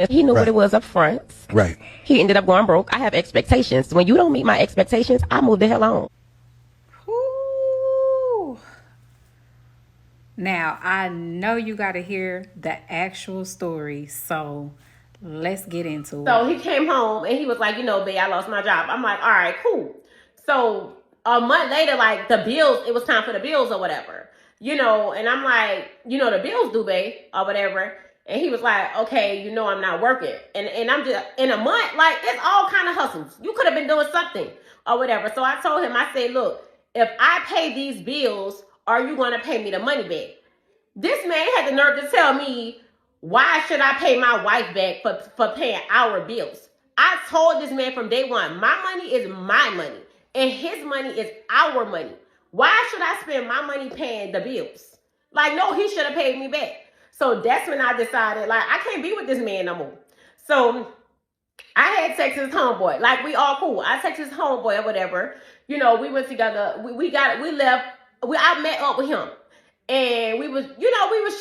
He knew what it Right. was up front. Right. He ended up going broke. I have expectations. When you don't meet my expectations, I move the hell on. Ooh. Now, I know you got to hear the actual story, so let's get into it. So he came home and he was like, babe, I lost my job. I'm like, all right, cool. So a month later, like the bills, it was time for the bills or whatever, and I'm like, the bills due, babe, or whatever. And he was like, okay, I'm not working. And I'm just in a month, like it's all kind of hustles. You could have been doing something or whatever. So I told him, I said, look, if I pay these bills, are you going to pay me the money back? This man had the nerve to tell me, why should I pay my wife back for paying our bills? I told this man from day one, my money is my money and his money is our money. Why should I spend my money paying the bills? Like, no, he should have paid me back. So that's when I decided, like, I can't be with this man no more. So I had sex with his homeboy. Like, we all cool. I texted his homeboy or whatever. We went together. We left. I met up with him. And we was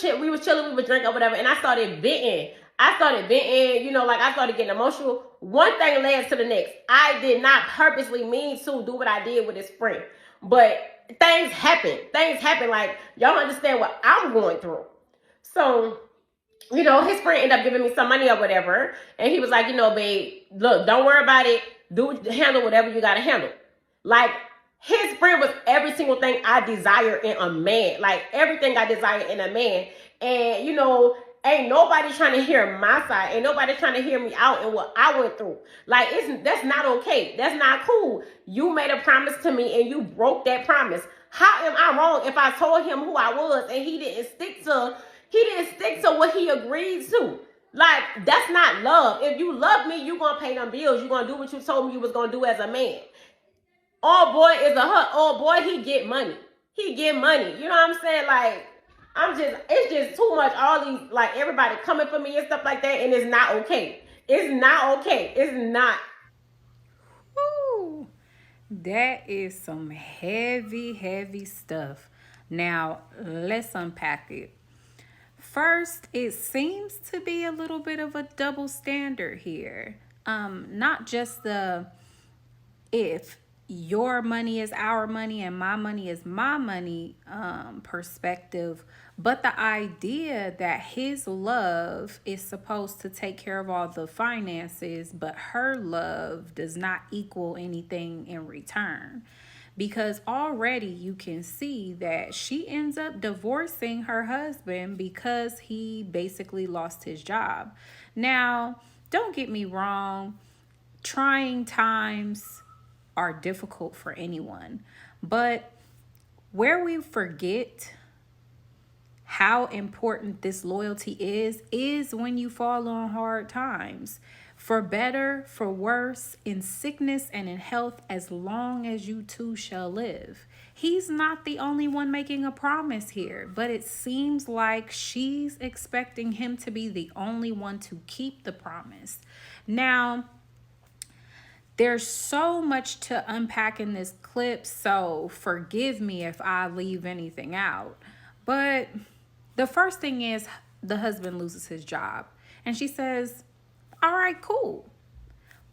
chilling, we was drinking or whatever. And I started venting. Like I started getting emotional. One thing led to the next. I did not purposely mean to do what I did with his friend. But things happen. Like, y'all don't understand what I'm going through. So, his friend ended up giving me some money or whatever. And he was like, babe, look, don't worry about it. Handle whatever you gotta handle. Like, his friend was every single thing I desire in a man. Like, everything I desire in a man. And, ain't nobody trying to hear my side. Ain't nobody trying to hear me out and what I went through. Like, that's not okay. That's not cool. You made a promise to me and you broke that promise. How am I wrong if I told him who I was and he didn't stick to what he agreed to? Like, that's not love. If you love me, you gonna pay them bills. You gonna do what you told me you was gonna do as a man. All boy is all boy, he get money. He get money. You know what I'm saying? Like, it's just too much. All these, like, everybody coming for me and stuff like that, and it's not okay. It's not okay. It's not. Ooh. That is some heavy, heavy stuff. Now, let's unpack it. First, it seems to be a little bit of a double standard here. Not just the if your money is our money and my money is my money perspective, but the idea that his love is supposed to take care of all the finances, but her love does not equal anything in return. Because already you can see that she ends up divorcing her husband because he basically lost his job. Now, don't get me wrong, trying times are difficult for anyone. But where we forget how important this loyalty is when you fall on hard times. For better, for worse, in sickness and in health, as long as you two shall live. He's not the only one making a promise here, but it seems like she's expecting him to be the only one to keep the promise. Now, there's so much to unpack in this clip, so forgive me if I leave anything out. But the first thing is the husband loses his job. And she says, all right, cool.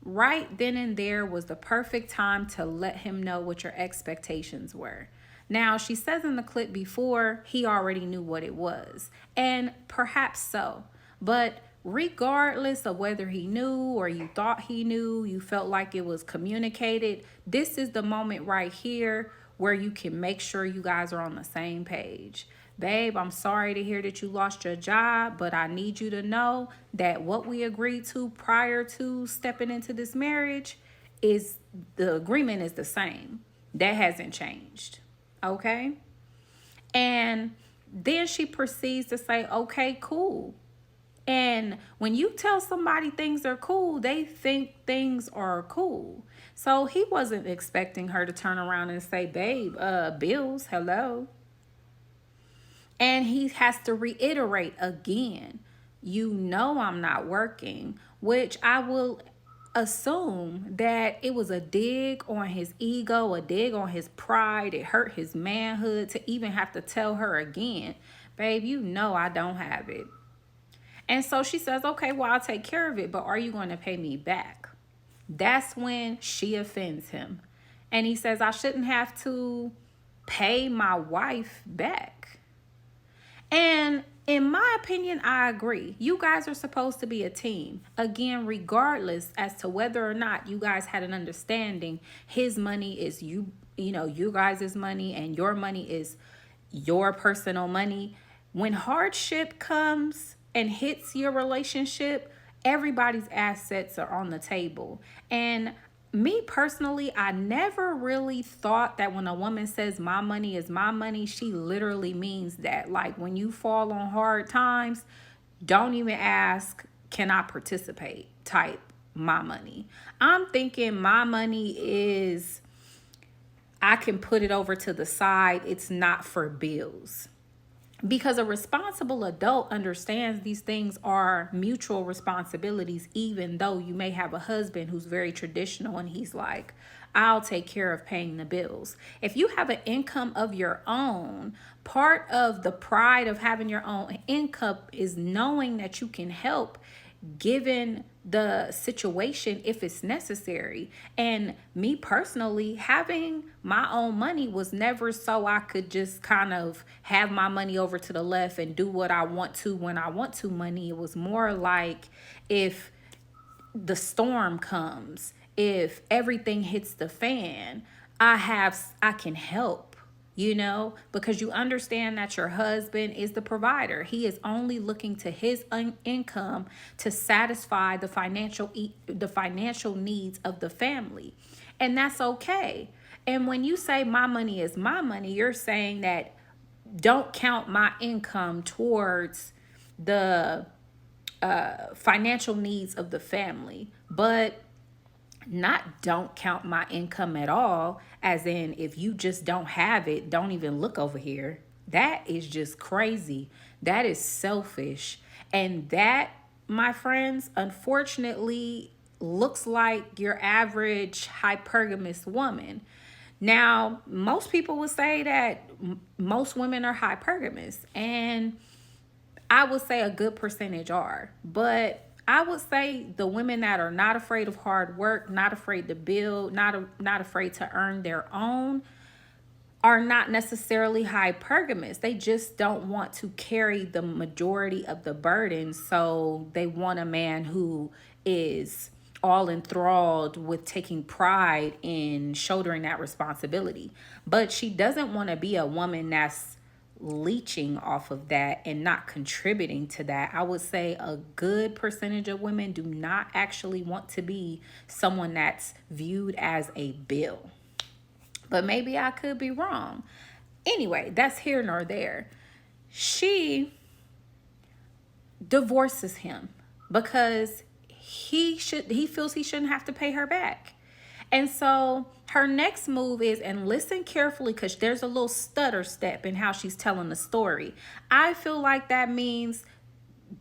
Right then and there was the perfect time to let him know what your expectations were. Now, she says in the clip before, he already knew what it was. And perhaps so. But regardless of whether he knew or you thought he knew, you felt like it was communicated, this is the moment right here where you can make sure you guys are on the same page. Babe, I'm sorry to hear that you lost your job, but I need you to know that what we agreed to prior to stepping into this marriage is the agreement is the same. That hasn't changed. Okay? And then she proceeds to say, okay, cool. And when you tell somebody things are cool, they think things are cool. So he wasn't expecting her to turn around and say, babe, bills, hello. And he has to reiterate again, you know I'm not working, which I will assume that it was a dig on his ego, a dig on his pride. It hurt his manhood to even have to tell her again, babe, you know I don't have it. And so she says, okay, well, I'll take care of it, but are you going to pay me back? That's when she offends him. And he says, I shouldn't have to pay my wife back. And in my opinion, I agree. You guys are supposed to be a team. Again, regardless as to whether or not you guys had an understanding, his money is you guys' money, and your money is your personal money. When hardship comes and hits your relationship, everybody's assets are on the table. And me personally, I never really thought that when a woman says my money is my money, she literally means that. Like when you fall on hard times, don't even ask, can I participate? Type my money. I'm thinking my money is, I can put it over to the side. It's not for bills. Because a responsible adult understands these things are mutual responsibilities, even though you may have a husband who's very traditional and he's like, I'll take care of paying the bills. If you have an income of your own, part of the pride of having your own income is knowing that you can help given the situation if it's necessary. And me personally, having my own money was never so I could just kind of have my money over to the left and do what I want to when I want to money. It was more like, if the storm comes, if everything hits the fan, I can help, because you understand that your husband is the provider. He is only looking to his income to satisfy the financial needs of the family. And that's okay. And when you say my money is my money, you're saying that don't count my income towards the financial needs of the family, but not don't count my income at all, as in if you just don't have it, don't even look over here. That is just crazy. That is selfish. And that, my friends, unfortunately looks like your average hypergamous woman. Now, most people would say that most women are hypergamous, and I would say a good percentage are. But I would say the women that are not afraid of hard work, not afraid to build, not afraid to earn their own, are not necessarily hypergamous. They just don't want to carry the majority of the burden. So they want a man who is all enthralled with taking pride in shouldering that responsibility. But she doesn't want to be a woman that's leeching off of that and not contributing to that. I would say a good percentage of women do not actually want to be someone that's viewed as a bill. But maybe I could be wrong. Anyway, that's here nor there. She divorces him because he feels he shouldn't have to pay her back. And so her next move is, and listen carefully because there's a little stutter step in how she's telling the story. I feel like that means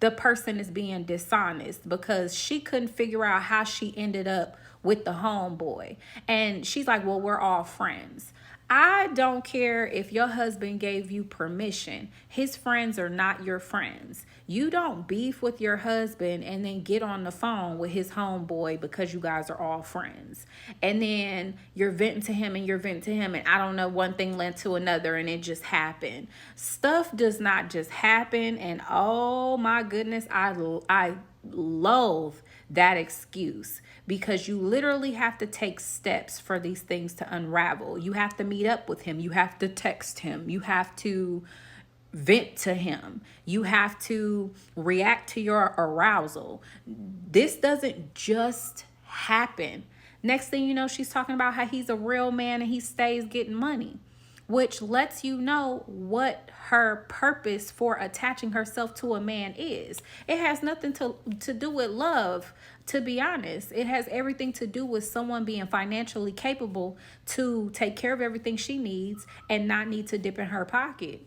the person is being dishonest because she couldn't figure out how she ended up with the homeboy. And she's like, well, we're all friends. I don't care if your husband gave you permission. His friends are not your friends. You don't beef with your husband and then get on the phone with his homeboy because you guys are all friends. And then you're venting to him and you're venting to him, and I don't know, one thing led to another and it just happened. Stuff does not just happen. And oh my goodness, I loathe that excuse, because you literally have to take steps for these things to unravel. You have to meet up with him. You have to text him. You have to vent to him. You have to react to your arousal. This doesn't just happen. Next thing you know, she's talking about how he's a real man and he stays getting money, which lets you know what her purpose for attaching herself to a man is. It has nothing to do with love, to be honest. It has everything to do with someone being financially capable to take care of everything she needs and not need to dip in her pocket.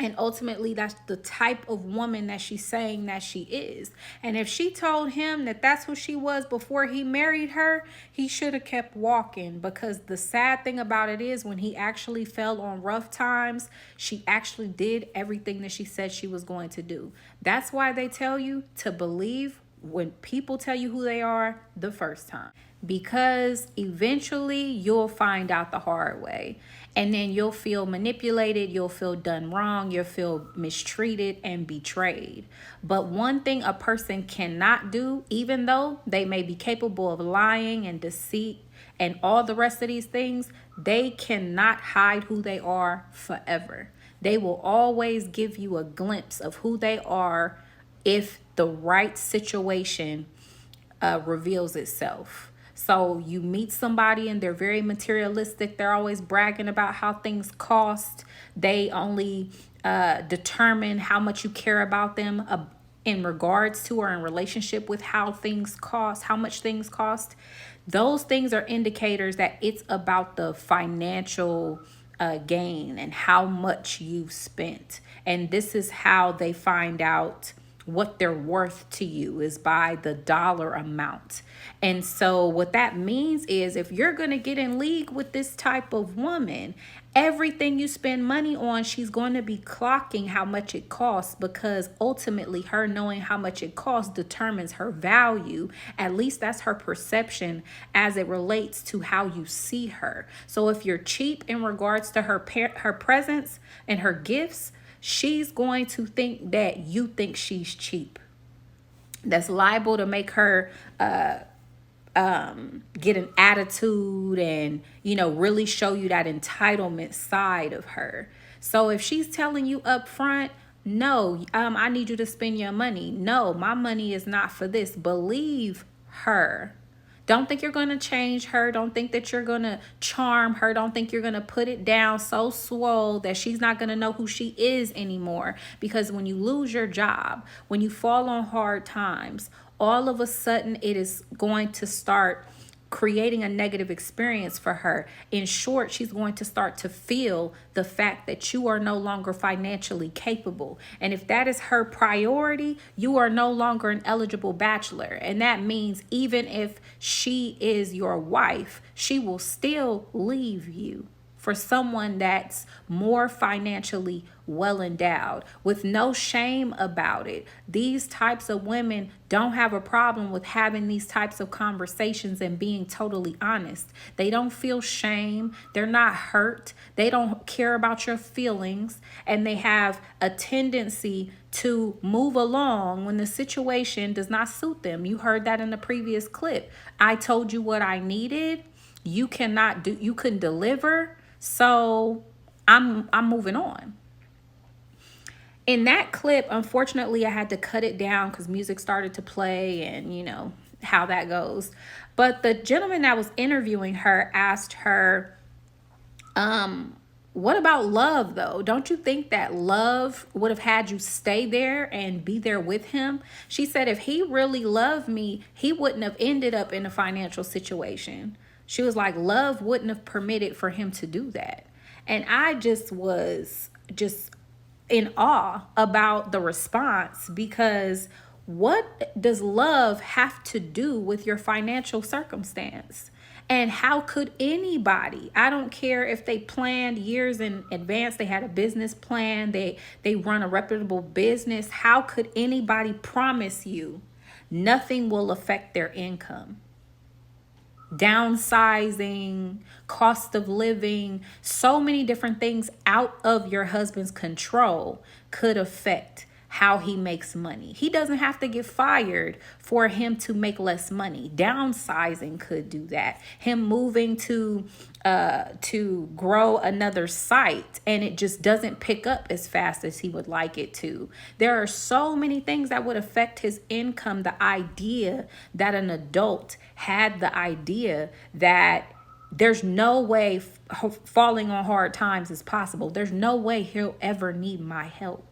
And ultimately, that's the type of woman that she's saying that she is. And if she told him that that's who she was before he married her, he should have kept walking. Because the sad thing about it is, when he actually fell on rough times, she actually did everything that she said she was going to do. That's why they tell you to believe when people tell you who they are the first time, because eventually you'll find out the hard way, and then you'll feel manipulated, you'll feel done wrong, you'll feel mistreated and betrayed. But one thing a person cannot do, even though they may be capable of lying and deceit and all the rest of these things, they cannot hide who they are forever. They will always give you a glimpse of who they are if the right situation reveals itself. So you meet somebody and they're very materialistic. They're always bragging about how things cost. They only determine how much you care about them in regards to or in relationship with how things cost, how much things cost. Those things are indicators that it's about the financial gain and how much you've spent. And this is how they find out what they're worth to you, is by the dollar amount. And so what that means is, if you're going to get in league with this type of woman, everything you spend money on, she's going to be clocking how much it costs, because ultimately her knowing how much it costs determines her value. At least that's her perception as it relates to how you see her. So if you're cheap in regards to her presence and her gifts, she's going to think that you think she's cheap. That's liable to make her get an attitude and, really show you that entitlement side of her. So if she's telling you up front, no, I need you to spend your money. No, my money is not for this. Believe her. Don't think you're going to change her. Don't think that you're going to charm her. Don't think you're going to put it down so swole that she's not going to know who she is anymore. Because when you lose your job, when you fall on hard times, all of a sudden it is going to start creating a negative experience for her. In short, she's going to start to feel the fact that you are no longer financially capable. And if that is her priority, you are no longer an eligible bachelor. And that means even if she is your wife, she will still leave you for someone that's more financially well endowed, with no shame about it. These types of women don't have a problem with having these types of conversations and being totally honest. They don't feel shame. They're not hurt. They don't care about your feelings. And they have a tendency to move along when the situation does not suit them. You heard that in the previous clip. I told you what I needed. You couldn't deliver. So I'm moving on. In that clip, unfortunately, I had to cut it down because music started to play, and how that goes. But the gentleman that was interviewing her asked her, what about love though? Don't you think that love would have had you stay there and be there with him? She said, if he really loved me, he wouldn't have ended up in a financial situation. She was like, love wouldn't have permitted for him to do that. And I just was in awe about the response, because what does love have to do with your financial circumstance? And how could anybody, I don't care if they planned years in advance, they had a business plan, they run a reputable business, how could anybody promise you nothing will affect their income? Downsizing, cost of living, so many different things out of your husband's control could affect how he makes money. He doesn't have to get fired for him to make less money. Downsizing could do that. Him moving to grow another site and it just doesn't pick up as fast as he would like it to. There are so many things that would affect his income. The idea that an adult had the idea that there's no way falling on hard times is possible. There's no way he'll ever need my help.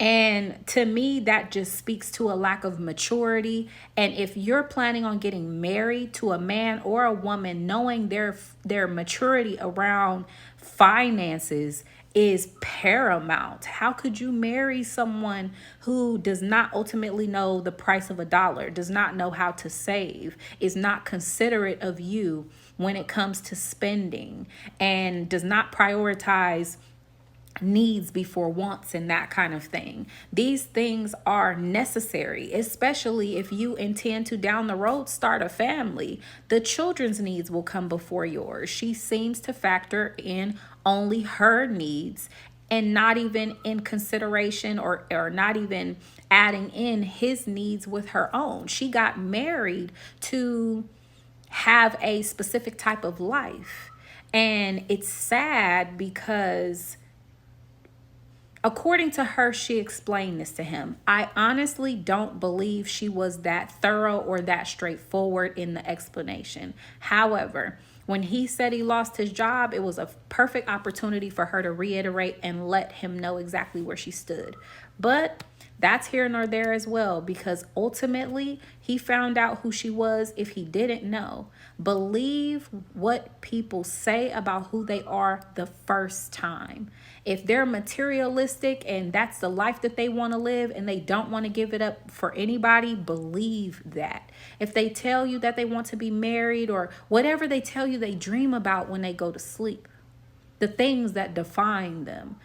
And to me, that just speaks to a lack of maturity. And if you're planning on getting married to a man or a woman, knowing their maturity around finances is paramount. How could you marry someone who does not ultimately know the price of a dollar, does not know how to save, is not considerate of you when it comes to spending, and does not prioritize needs before wants and that kind of thing? These things are necessary, especially if you intend to down the road start a family. The children's needs will come before yours. She seems to factor in only her needs and not even in consideration, or not even adding in his needs with her own. She got married to have a specific type of life. And it's sad because, according to her, she explained this to him. I honestly don't believe she was that thorough or that straightforward in the explanation. However, when he said he lost his job, it was a perfect opportunity for her to reiterate and let him know exactly where she stood. But that's here nor there as well, because ultimately he found out who she was if he didn't know. Believe what people say about who they are the first time. If they're materialistic and that's the life that they want to live and they don't want to give it up for anybody, believe that. If they tell you that they want to be married, or whatever they tell you they dream about when they go to sleep, the things that define them,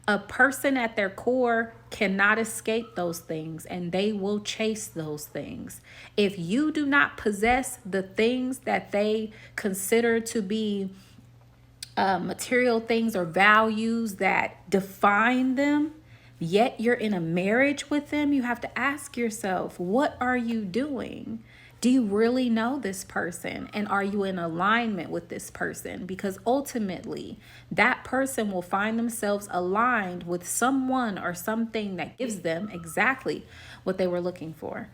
a person at their core cannot escape those things, and they will chase those things. If you do not possess the things that they consider to be material things or values that define them, yet you're in a marriage with them, you have to ask yourself, what are you doing? Do you really know this person? And are you in alignment with this person? Because ultimately, that person will find themselves aligned with someone or something that gives them exactly what they were looking for.